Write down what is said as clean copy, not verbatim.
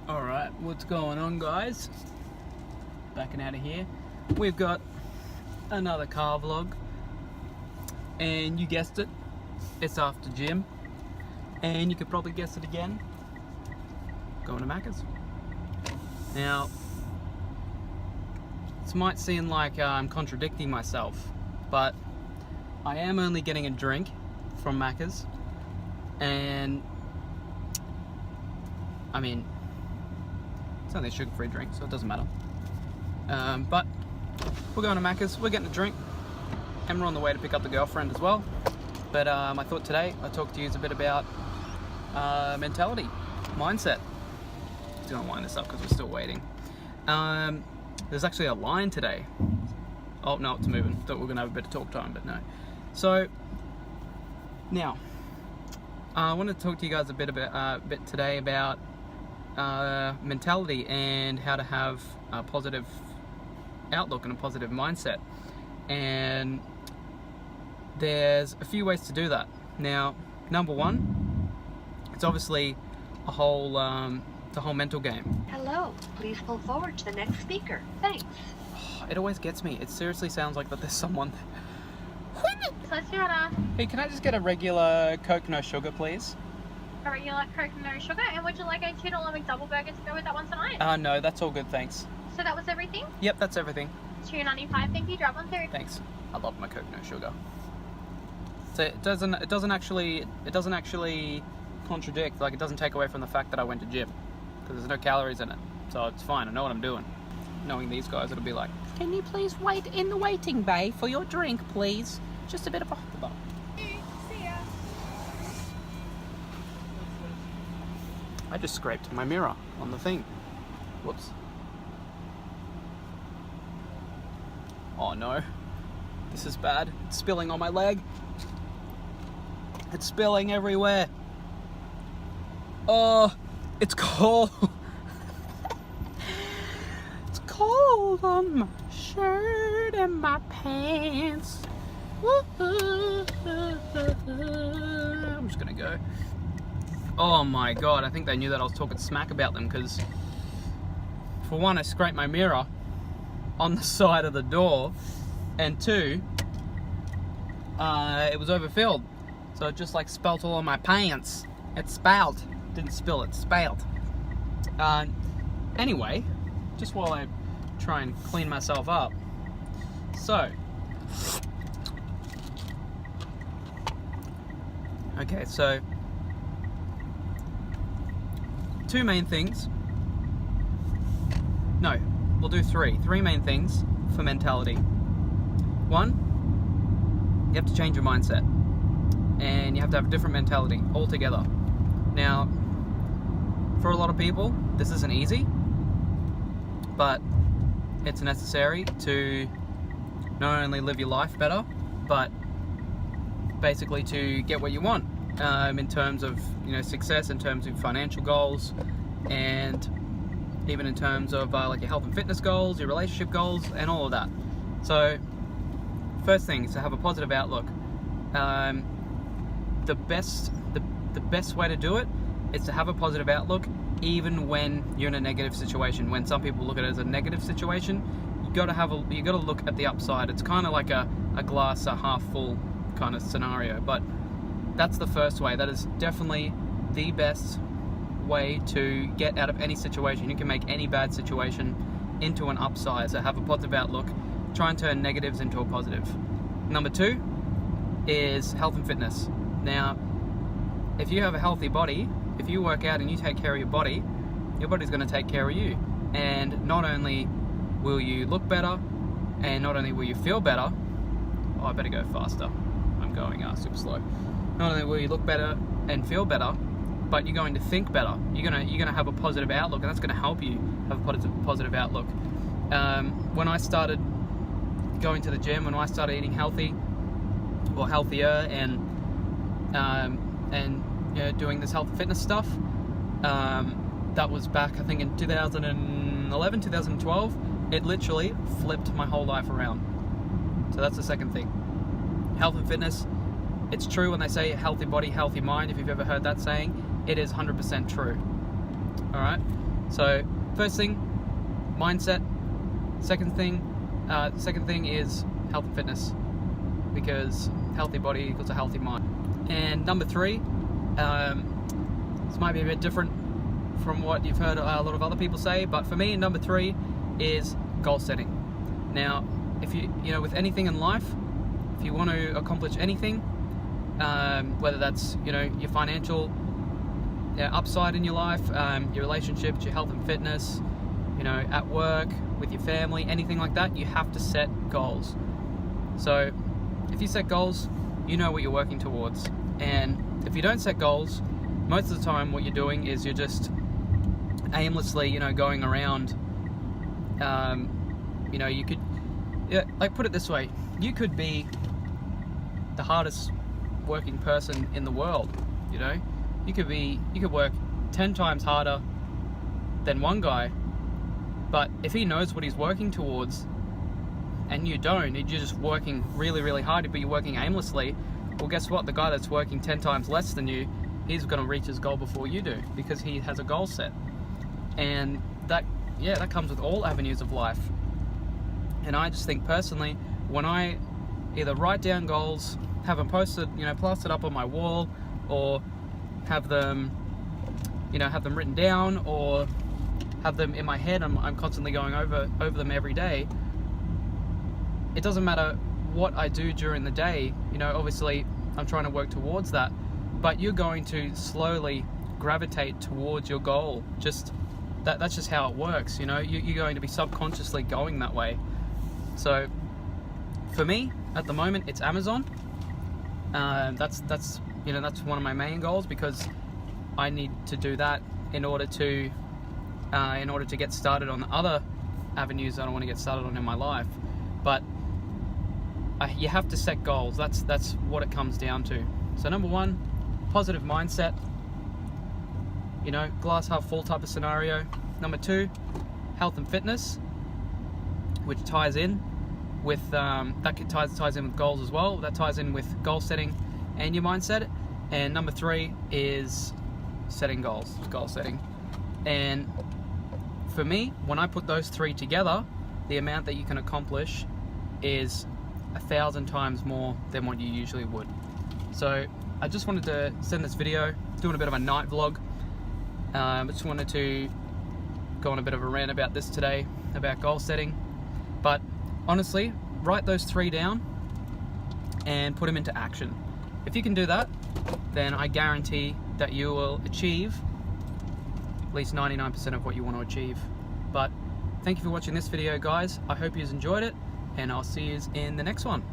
Alright, what's going on, guys? Backing out of here. We've got another car vlog. And you guessed it, it's after gym. And you could probably guess it again. Going to Macca's. Now, this might seem like I'm contradicting myself, but I am only getting a drink from Macca's. And I mean, it's only a sugar-free drink, so it doesn't matter. But we're going to Macca's, we're getting a drink, and we're on the way to pick up the girlfriend as well. But I thought today I'd talk to you a bit about mentality, mindset. Just gonna wind this up because we're still waiting. There's actually a line today. Oh no, it's moving. Thought we were gonna have a bit of talk time, but no. So now, I want to talk to you guys a bit today about mentality and how to have a positive outlook and a positive mindset. And there's a few ways to do that. Now, number one, it's obviously a whole mental game. Hello, please pull forward to the next speaker. Thanks. It always gets me. It seriously sounds like that there's someone. Hey, can I just get a regular Coke, no sugar, please? A regular Coke, no sugar, and would you like a $2 McDouble burger to go with that one tonight? No, that's all good, thanks. So that was everything? Yep, that's everything. $2.95, thank you, drive on through. Thanks. I love my Coke, no sugar. So it doesn't actually contradict, like it doesn't take away from the fact that I went to gym, because there's no calories in it, so it's fine. I know what I'm doing. Knowing these guys, it'll be like, can you please wait in the waiting bay for your drink, please? Just a bit of a hot. See ya. I just scraped my mirror on the thing. Whoops. Oh no. This is bad. It's spilling on my leg. It's spilling everywhere. Oh, it's cold. It's cold on my shirt and my pants. I'm just gonna go. Oh my god, I think they knew that I was talking smack about them, because for one, I scraped my mirror on the side of the door, and two, it was overfilled, so it just like spelt all on my pants. It spout. Didn't spill, it spout. Anyway, just while I try and clean myself up. So, okay, so two main things. No, we'll do three main things for mentality. One, you have to change your mindset, and you have to have a different mentality altogether. Now, for a lot of people, this isn't easy, but it's necessary to not only live your life better, but basically to get what you want, in terms of, you know, success, in terms of financial goals, and even in terms of like your health and fitness goals, your relationship goals, and all of that. So first thing is to have a positive outlook. The best way to do it is to have a positive outlook even when you're in a negative situation. When some people look at it as a negative situation, you got to look at the upside. It's kind of like a glass half full kind of scenario, but that's the first way. That is definitely the best way to get out of any situation. You can make any bad situation into an upside. So have a positive outlook. Try and turn negatives into a positive. Number two is health and fitness. Now, if you have a healthy body, if you work out and you take care of your body's going to take care of you. And not only will you look better, and not only will you feel better, oh, I better go faster. I'm going super slow. Not only will you look better and feel better, but you're going to think better. You're gonna have a positive outlook, and that's going to help you have a positive outlook. When I started going to the gym, when I started eating healthy or healthier, and you know, doing this health and fitness stuff, that was back, I think, in 2011, 2012. It literally flipped my whole life around. So that's the second thing. Health and fitness, it's true when they say healthy body, healthy mind. If you've ever heard that saying, it is 100% true. Alright? So first thing, mindset. Second thing is health and fitness, because healthy body equals a healthy mind. And number 3, this might be a bit different from what you've heard a lot of other people say, but for me, number 3 is goal setting. Now, if you know, with anything in life, if you want to accomplish anything, whether that's, you know, your financial upside in your life, your relationships, your health and fitness, you know, at work, with your family, anything like that, you have to set goals. So if you set goals, you know what you're working towards. And if you don't set goals, most of the time what you're doing is you're just aimlessly, you know, going around. You know, you could, like, put it this way, you could be the hardest working person in the world. You know, you could work 10 times harder than one guy, but if he knows what he's working towards and you don't, you're just working really, really hard, but you're working aimlessly, well, guess what? The guy that's working 10 times less than you, he's going to reach his goal before you do, because he has a goal set. And that comes with all avenues of life. And I just think personally, when I either write down goals, have them posted, you know, plastered up on my wall, or have them, you know, have them written down, or have them in my head, I'm constantly going over them every day. It doesn't matter what I do during the day, you know, obviously I'm trying to work towards that, but you're going to slowly gravitate towards your goal. Just that's just how it works, you know. You're going to be subconsciously going that way. So for me at the moment, it's Amazon. That's you know, that's one of my main goals, because I need to do that in order to get started on the other avenues that I want to get started on in my life. But you have to set goals. That's what it comes down to. So number 1, positive mindset. You know, glass half full type of scenario. Number 2, health and fitness, which ties in with ties in with goals as well. That ties in with goal setting and your mindset. And number 3 is setting goals, goal setting. And for me, when I put those 3 together, the amount that you can accomplish is 1,000 times more than what you usually would. So I just wanted to send this video, doing a bit of a night vlog. I just wanted to go on a bit of a rant about this today, about goal setting. But honestly, write those 3 down and put them into action. If you can do that, then I guarantee that you will achieve at least 99% of what you want to achieve. But thank you for watching this video, guys. I hope you enjoyed it, and I'll see you in the next one.